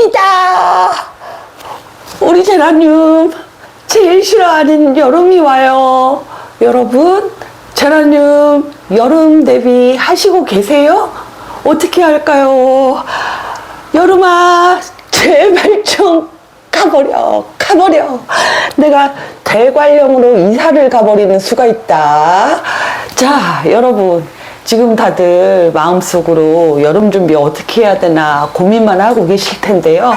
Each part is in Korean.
여름이다. 우리 제라늄 제일 싫어하는 여름이 와요. 여러분, 제라늄 여름 대비 하시고 계세요? 어떻게 할까요? 여름아, 제발 좀 가버려. 내가 대관령으로 이사를 가버리는 수가 있다. 자, 여러분, 지금 다들 마음속으로 여름 준비 어떻게 해야 되나 고민만 하고 계실 텐데요.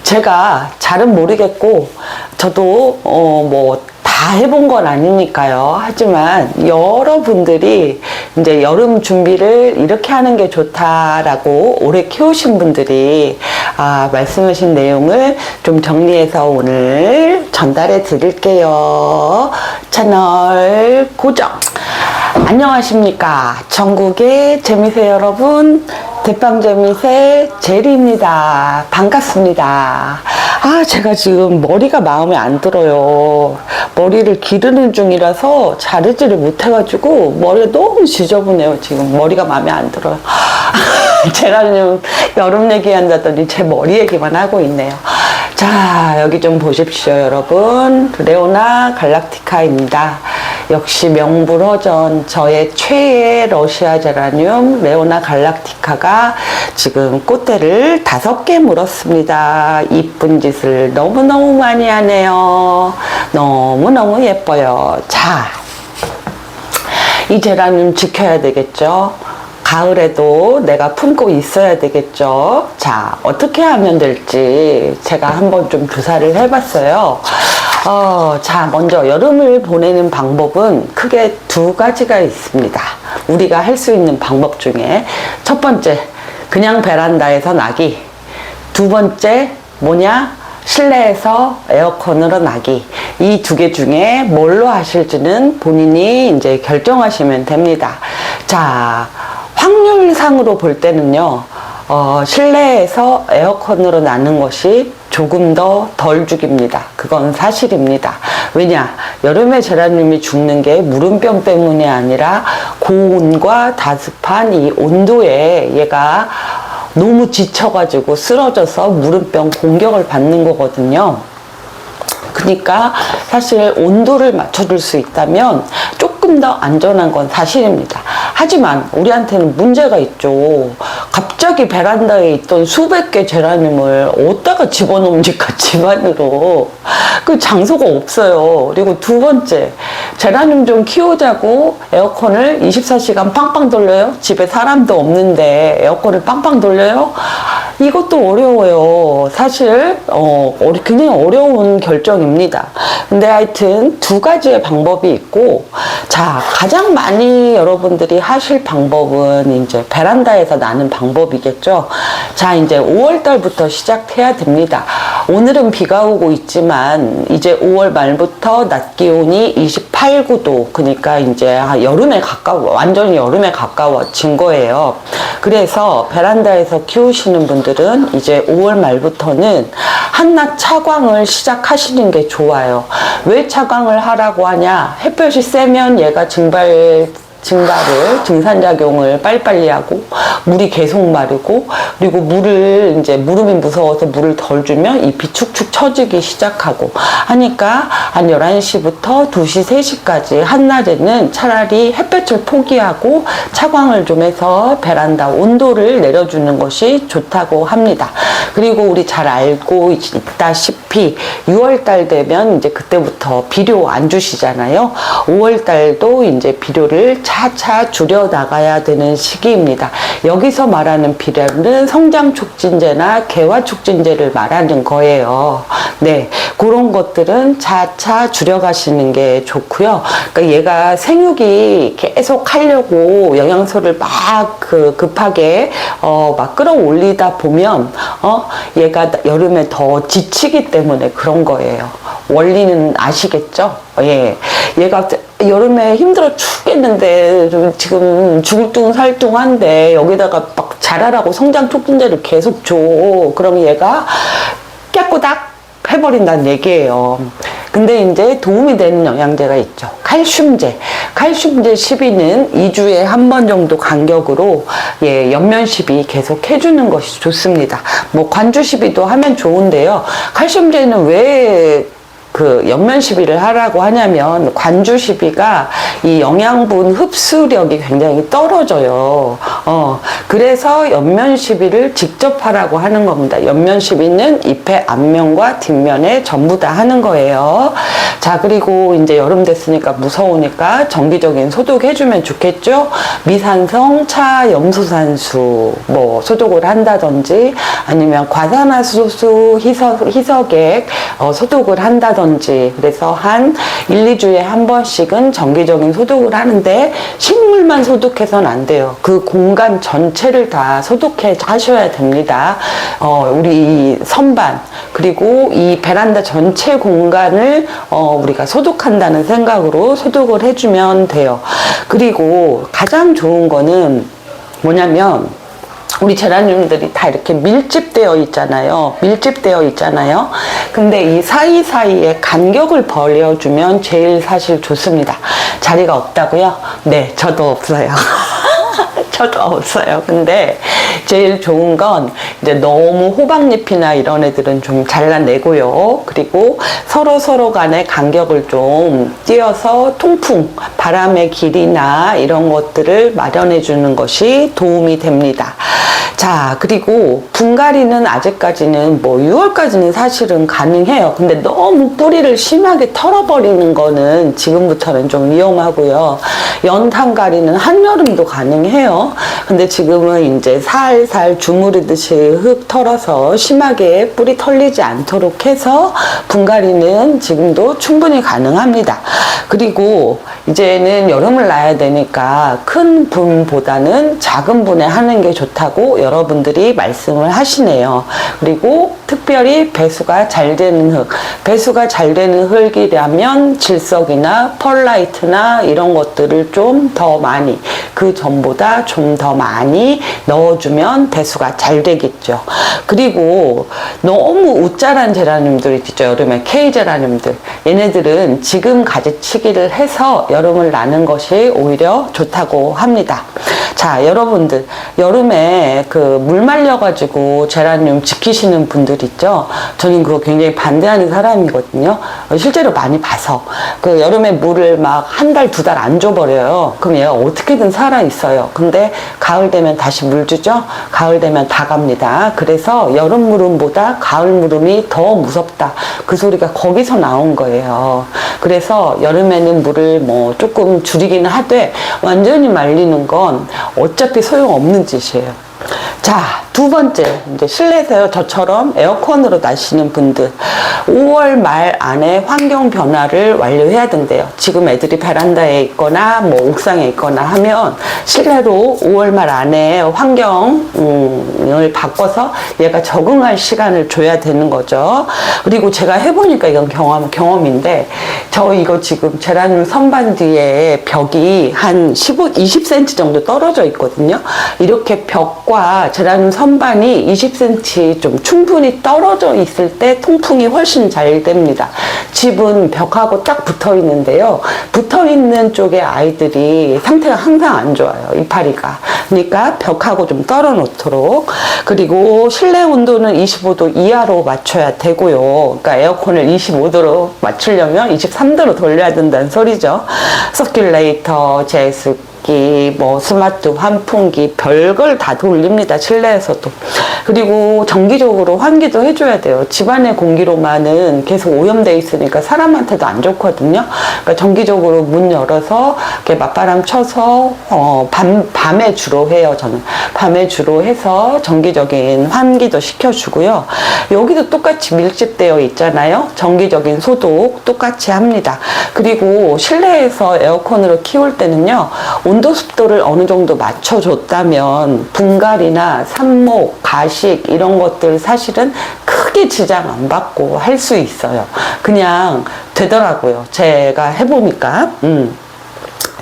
제가 잘은 모르겠고, 저도 다 해본 건 아니니까요. 하지만 여러분들이 이제 여름 준비를 이렇게 하는 게 좋다라고 오래 키우신 분들이 말씀하신 내용을 좀 정리해서 오늘 전달해 드릴게요. 채널 고정. 안녕하십니까. 전국의 재미새 여러분, 대빵재미새 제리입니다. 반갑습니다. 제가 지금 머리가 마음에 안 들어요. 머리를 기르는 중이라서 자르지를 못해가지고 머리가 너무 지저분해요. 지금 머리가 마음에 안 들어요. 제라늄 여름 얘기한다더니 제 머리 얘기만 하고 있네요. 자, 여기 좀 보십시오, 여러분. 레오나 갈락티카입니다. 역시 명불허전 저의 최애 러시아 제라늄 레오나 갈락티카가 지금 꽃대를 5개 물었습니다. 이쁜 짓을 너무너무 많이 하네요. 너무너무 예뻐요. 자, 이 제라늄 지켜야 되겠죠. 가을에도 내가 품고 있어야 되겠죠. 자, 어떻게 하면 될지 제가 한번 좀 조사를 해봤어요. 자, 먼저 여름을 보내는 방법은 크게 2가지가 있습니다. 우리가 할 수 있는 방법 중에 첫 번째, 그냥 베란다에서 나기. 2번째, 실내에서 에어컨으로 나기. 이 2개 중에 뭘로 하실지는 본인이 이제 결정하시면 됩니다. 자, 확률상으로 볼 때는요, 실내에서 에어컨으로 나는 것이 조금 더 덜 죽입니다. 그건 사실입니다. 왜냐? 여름에 제라늄이 죽는 게 무름병 때문이 아니라 고온과 다습한 이 온도에 얘가 너무 지쳐가지고 쓰러져서 무름병 공격을 받는 거거든요. 그러니까 사실 온도를 맞춰줄 수 있다면 조금 더 안전한 건 사실입니다. 하지만 우리한테는 문제가 있죠. 갑자기 베란다에 있던 수백 개 제라늄을 어디다가 집어넣습니까? 집 안으로. 그 장소가 없어요. 그리고 2번째, 제라늄 좀 키우자고 에어컨을 24시간 빵빵 돌려요? 집에 사람도 없는데 에어컨을 빵빵 돌려요? 이것도 어려워요. 사실 굉장히 어려운 결정입니다. 근데 하여튼 2가지의 방법이 있고, 자, 가장 많이 여러분들이 하실 방법은 이제 베란다에서 나는 방법이겠죠. 자, 이제 5월달부터 시작해야 됩니다. 오늘은 비가 오고 있지만 이제 5월 말부터 낮 기온이 28, 9도, 그러니까 이제 여름에 완전히 여름에 가까워진 거예요. 그래서 베란다에서 키우시는 분들은 이제 5월 말부터는 한낮 차광을 시작하시는 게 좋아요. 왜 차광을 하라고 하냐? 햇볕이 세면 얘가 증산작용을 빨리빨리 하고, 물이 계속 마르고, 그리고 무름이 무서워서 물을 덜 주면 잎이 축축 처지기 시작하고 하니까 한 11시부터 2시, 3시까지 한낮에는 차라리 햇볕을 포기하고 차광을 좀 해서 베란다 온도를 내려주는 것이 좋다고 합니다. 그리고 우리 잘 알고 있다시피 6월달 되면 이제 그때부터 비료 안 주시잖아요. 5월달도 이제 비료를 차차 줄여 나가야 되는 시기입니다. 여기서 말하는 비료는 성장 촉진제나 개화 촉진제를 말하는 거예요. 네, 그런 것들은 차차 줄여가시는 게 좋고요. 그러니까 얘가 생육이 계속 하려고 영양소를 막 급하게 막 끌어올리다 보면 얘가 여름에 더 지치기 때문에 그런 거예요. 원리는 아시겠죠? 예, 얘가 여름에 힘들어 죽겠는데 지금 죽을 둥 살 둥한데 여기다가 막 자라라고 성장 촉진제를 계속 줘. 그럼 얘가 깨꾸닥 해버린다는 얘기예요. 근데 이제 도움이 되는 영양제가 있죠. 칼슘제. 칼슘제 12는 2주에 한 번 정도 간격으로 예, 연면 시비 계속 해주는 것이 좋습니다. 뭐 관주 시비도 하면 좋은데요. 칼슘제는 왜 그 연면 시비를 하라고 하냐면 관주 시비가 이 영양분 흡수력이 굉장히 떨어져요. 그래서 연면 시비를 직접 하라고 하는 겁니다. 연면 시비는 잎의 앞면과 뒷면에 전부 다 하는 거예요. 자, 그리고 이제 여름 됐으니까 무서우니까 정기적인 소독 해주면 좋겠죠. 미산성 차염소산수 뭐 소독을 한다든지 아니면 과산화수소 희석액 소독을 한다든지 그래서 한 1, 2주에 한 번씩은 정기적인 소독을 하는데 식물만 소독해서는 안 돼요. 그 공간 전체를 다 소독해 하셔야 됩니다. 우리 이 선반 그리고 이 베란다 전체 공간을 우리가 소독한다는 생각으로 소독을 해주면 돼요. 그리고 가장 좋은 거는 뭐냐면 우리 제라늄들이 다 이렇게 밀집되어 있잖아요. 근데 이 사이사이에 간격을 벌여주면 제일 사실 좋습니다. 자리가 없다고요? 네, 저도 없어요. 저도 없어요. 근데 제일 좋은 건 이제 너무 호박잎이나 이런 애들은 좀 잘라내고요. 그리고 서로 간의 간격을 좀 띄어서 통풍, 바람의 길이나 이런 것들을 마련해 주는 것이 도움이 됩니다. 자, 그리고 분갈이는 아직까지는 뭐 6월까지는 사실은 가능해요. 근데 너무 뿌리를 심하게 털어버리는 거는 지금부터는 좀 위험하고요. 연탄갈이는 한여름도 가능해요. 근데 지금은 이제 살살 주무르듯이 흙 털어서 심하게 뿌리 털리지 않도록 해서 분갈이는 지금도 충분히 가능합니다. 그리고 이제는 여름을 나야 되니까 큰 분보다는 작은 분에 하는 게 좋다고 여러분들이 말씀을 하시네요. 그리고 특별히 배수가 잘 되는 흙, 배수가 잘 되는 흙이라면 질석이나 펄라이트나 이런 것들을 좀 더 많이, 그 전보다 좀 더 많이 넣어주면 배수가 잘 되겠죠. 그리고 너무 웃자란 제라늄들 있죠. 여름에 K 제라늄들. 얘네들은 지금 가지치기를 해서 여름을 나는 것이 오히려 좋다고 합니다. 자, 여러분들 여름에 그 물 말려가지고 제라늄 지키시는 분들 있죠. 저는 그거 굉장히 반대하는 사람이거든요. 실제로 많이 봐서 그 여름에 물을 막 한 달, 두 달 안 줘버려요. 그럼 얘가 어떻게든 살아 있어요. 근데 가을 되면 다시 물 주죠. 가을 되면 다 갑니다. 그래서 여름 무름보다 가을 무름이 더 무섭다. 그 소리가 거기서 나온 거예요. 그래서 여름에는 물을 뭐 조금 줄이기는 하되 완전히 말리는 건 어차피 소용없는 짓이에요. 자, 두 번째, 이제 실내에서 저처럼 에어컨으로 나시는 분들 5월 말 안에 환경 변화를 완료해야 된대요. 지금 애들이 베란다에 있거나 뭐 옥상에 있거나 하면 실내로 5월 말 안에 환경을 바꿔서 얘가 적응할 시간을 줘야 되는 거죠. 그리고 제가 해보니까 이건 경험인데 저 이거 지금 제라늄 선반 뒤에 벽이 한 20cm 정도 떨어져 있거든요. 이렇게 벽과 제라늄 선반이 20cm 좀 충분히 떨어져 있을 때 통풍이 훨씬 잘 됩니다. 집은 벽하고 딱 붙어 있는데요. 붙어 있는 쪽에 아이들이 상태가 항상 안 좋아요. 이파리가. 그러니까 벽하고 좀 떨어 놓도록. 그리고 실내 온도는 25도 이하로 맞춰야 되고요. 그러니까 에어컨을 25도로 맞추려면 23도로 돌려야 된다는 소리죠. 서큘레이터, 제습기, 뭐 스마트 환풍기 별걸 다 돌립니다. 실내에서도. 그리고 정기적으로 환기도 해줘야 돼요. 집안의 공기로만은 계속 오염돼 있으니까 사람한테도 안 좋거든요. 그러니까 정기적으로 문 열어서 이렇게 맞바람 쳐서 밤에 주로 해요. 저는 밤에 주로 해서 정기적인 환기도 시켜주고요. 여기도 똑같이 밀집되어 있잖아요. 정기적인 소독 똑같이 합니다. 그리고 실내에서 에어컨으로 키울 때는요, 온도 습도를 어느 정도 맞춰줬다면 분갈이나 삽목, 가시 이런 것들 사실은 크게 지장 안 받고 할 수 있어요. 그냥 되더라고요. 제가 해보니까.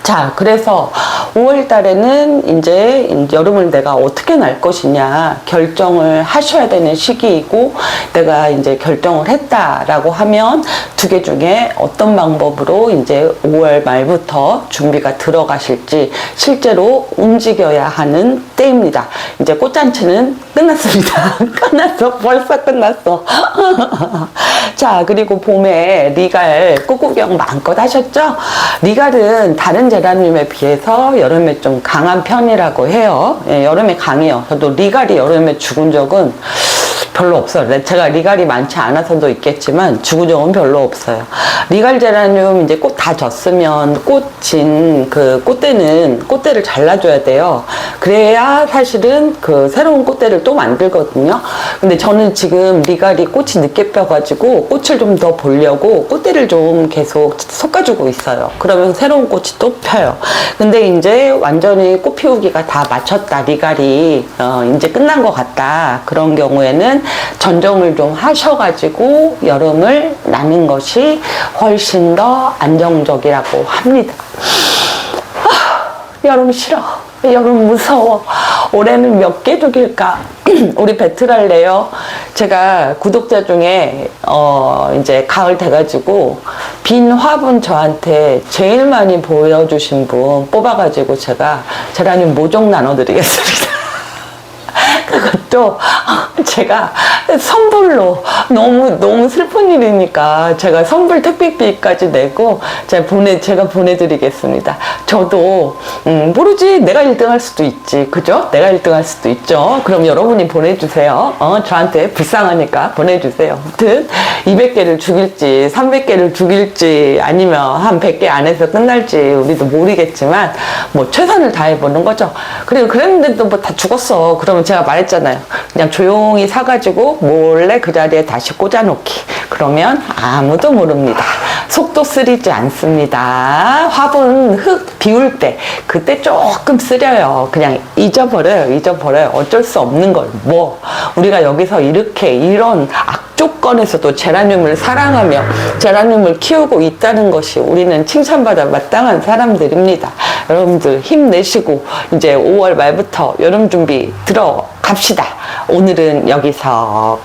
자, 그래서 5월 달에는 이제 여름을 내가 어떻게 날 것이냐 결정을 하셔야 되는 시기이고, 내가 이제 결정을 했다라고 하면 두 개 중에 어떤 방법으로 이제 5월 말부터 준비가 들어가실지 실제로 움직여야 하는 때입니다. 이제 꽃잔치는 끝났습니다. 끝났어. 벌써 끝났어. 자, 그리고 봄에 리갈 꽃구경 마음껏 하셨죠? 리갈은 다른 제라늄에 비해서 여름에 좀 강한 편이라고 해요. 예, 여름에 강해요. 저도 리갈이 여름에 죽은 적은 별로 없어요. 제가 리갈이 많지 않아서도 있겠지만 죽은 적은 별로 없어요. 리갈 제라늄 이제 꽃 다 졌으면 꽃진 그 꽃대를 잘라줘야 돼요. 그래야 사실은 그 새로운 꽃대를 또 만들거든요. 근데 저는 지금 리갈이 꽃이 늦게 펴가지고 꽃을 좀 더 보려고 꽃대를 좀 계속 솎아주고 있어요. 그러면 새로운 꽃이 또 펴요. 근데 이제 완전히 꽃 피우기가 다 마쳤다, 리갈이 이제 끝난 것 같다, 그런 경우에는 전정을 좀 하셔가지고 여름을 나는 것이 훨씬 더 안정적이라고 합니다. 여름 싫어. 여름 무서워. 올해는 몇 개 죽일까? 우리 배틀할래요? 제가 구독자 중에 이제 가을 돼가지고 빈 화분 저한테 제일 많이 보여주신 분 뽑아가지고 제가 제라늄 모종 나눠드리겠습니다. 그것도 제가 선불로, 너무 슬픈 일이니까 제가 선불 택배비까지 내고 제가 보내드리겠습니다. 저도 모르지, 내가 1등 할 수도 있지, 그죠? 내가 1등 할 수도 있죠. 그럼 여러분이 보내주세요. 저한테 불쌍하니까 보내주세요. 아무튼 200개를 죽일지 300개를 죽일지 아니면 한 100개 안에서 끝날지 우리도 모르겠지만 뭐 최선을 다해보는 거죠. 그리고 그랬는데도 뭐 다 죽었어. 그러면 제가 말했잖아요. 그냥 조용히 사가지고 몰래 그 자리에 다시 꽂아놓기. 그러면 아무도 모릅니다. 속도 쓰리지 않습니다. 화분 흙 비울 때 그때 조금 쓰려요. 그냥 잊어버려요. 어쩔 수 없는 걸. 뭐 우리가 여기서 이런 악조건에서도 제라늄을 사랑하며 제라늄을 키우고 있다는 것이 우리는 칭찬받아 마땅한 사람들입니다. 여러분들 힘내시고 이제 5월 말부터 여름 준비 들어갑시다. 오늘은 여기서